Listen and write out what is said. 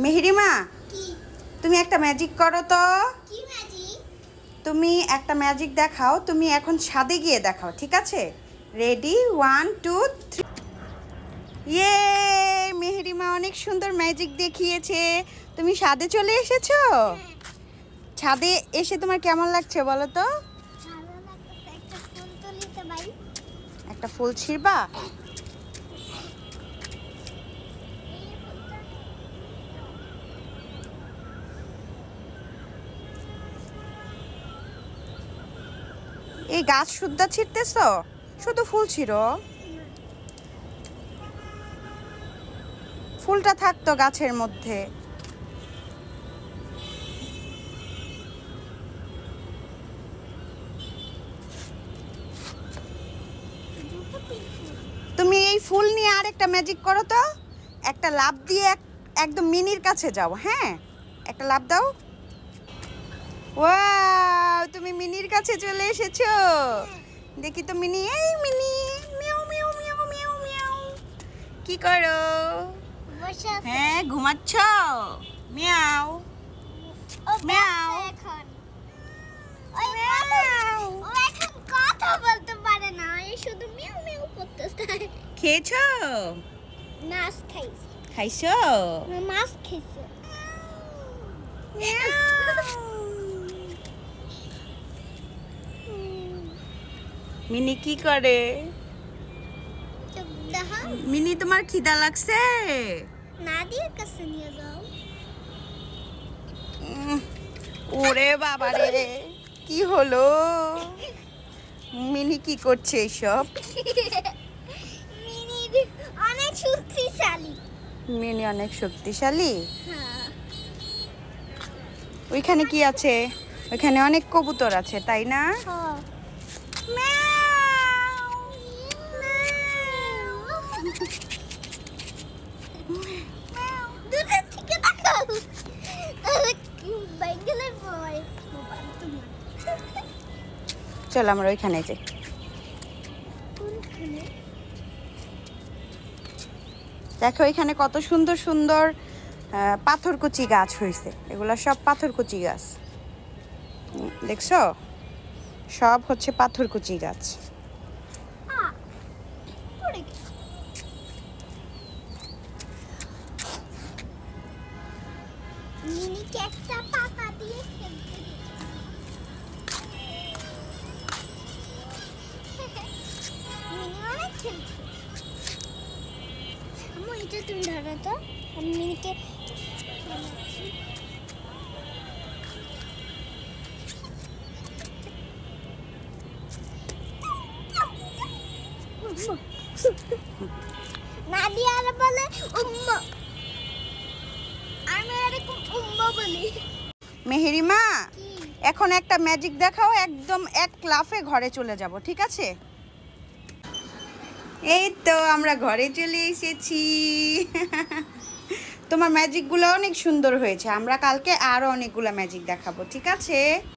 মেহেরিমা, কি তুমি একটা ম্যাজিক করো তো। কি ম্যাজিক? তুমি একটা ম্যাজিক দেখাও, তুমি এখন ছাদে গিয়ে দেখাও, ঠিক আছে? রেডি, 1 2 3। ইয়ে, মেহেরিমা অনেক সুন্দর ম্যাজিক দেখিয়েছে। তুমি ছাদে চলে এসেছো। ছাদে এসে তোমার কেমন লাগছে বলো তো? ভালো লাগছে। একটা ফুল তুলিতে ভাই। একটা ফুল ছিঁড়বা? এই গাছ শুদ্ধা ছিঁড়তেছো? শুধু ফুল ছিঁড়ো। ফুলটা থাকতো গাছের মধ্যে। তুমি এই ফুল নিয়ে আরেকটা ম্যাজিক করো তো। একটা লাফ দিয়ে একদম মিনির কাছে যাও। হ্যাঁ, একটা লাফ দাও। ওয়াও, তুমি মিনির কাছে চলে এসেছো। দেখি তো মিনি, এই মিনি, মিয়াও মিয়াও মিয়াও মিয়াও মিয়াও। কি করো? বসে আছে। হ্যাঁ, ঘুমাচ্ছ? মিয়াও ও মিয়াও। এখন ও এখন কথা বলতে পারে না, এই শুধু মিয়াও মিয়াও করতেছে। খেয়েছো? মাছ খাইছে। খাইছো? মাছ খাইছে। মিনি কি করে? চুপ দেখা। মিনি, তোমার খিদা লাগছে? নাদিয়ার কাছে নিয়ে যাও। ওরে বাবা রে, কি হলো? মিনি কি করছে এসব? মিনি অনেক শক্তিশালী। মিনি অনেক শক্তিশালী। হ্যাঁ। ওইখানে কি আছে? ওইখানে অনেক কবুতর আছে, তাই না? দূরের থেকে তাকাও। তাহলে বাইকেলে পড়ে। চলো আমরা ওইখানে যাই। দেখো এখানে কত সুন্দর সুন্দর পাথরকুচি গাছ হয়েছে। এগুলা সব পাথরকুচি গাছ। দেখছো, সব হচ্ছে পাথরকুচি গাছ। মিনিকে একটা পাতা দিয়ে খেলতে মিনি অনেক খেলছে। আম্মু এটা তুমি ধরো তো, আমি মিনিকে নাদিয়া আর বলে উম্মা, আমি এরকম উম্মা বলি। মেহেরিমা, এখন একটা ম্যাজিক দেখাও, একদম এক লাফে ঘরে চলে যাব, ঠিক আছে? এই তো আমরা ঘরে চলে এসেছি। তোমার ম্যাজিকগুলো অনেক সুন্দর হয়েছে। আমরা কালকে আরো অনেকগুলো ম্যাজিক দেখাবো, ঠিক আছে?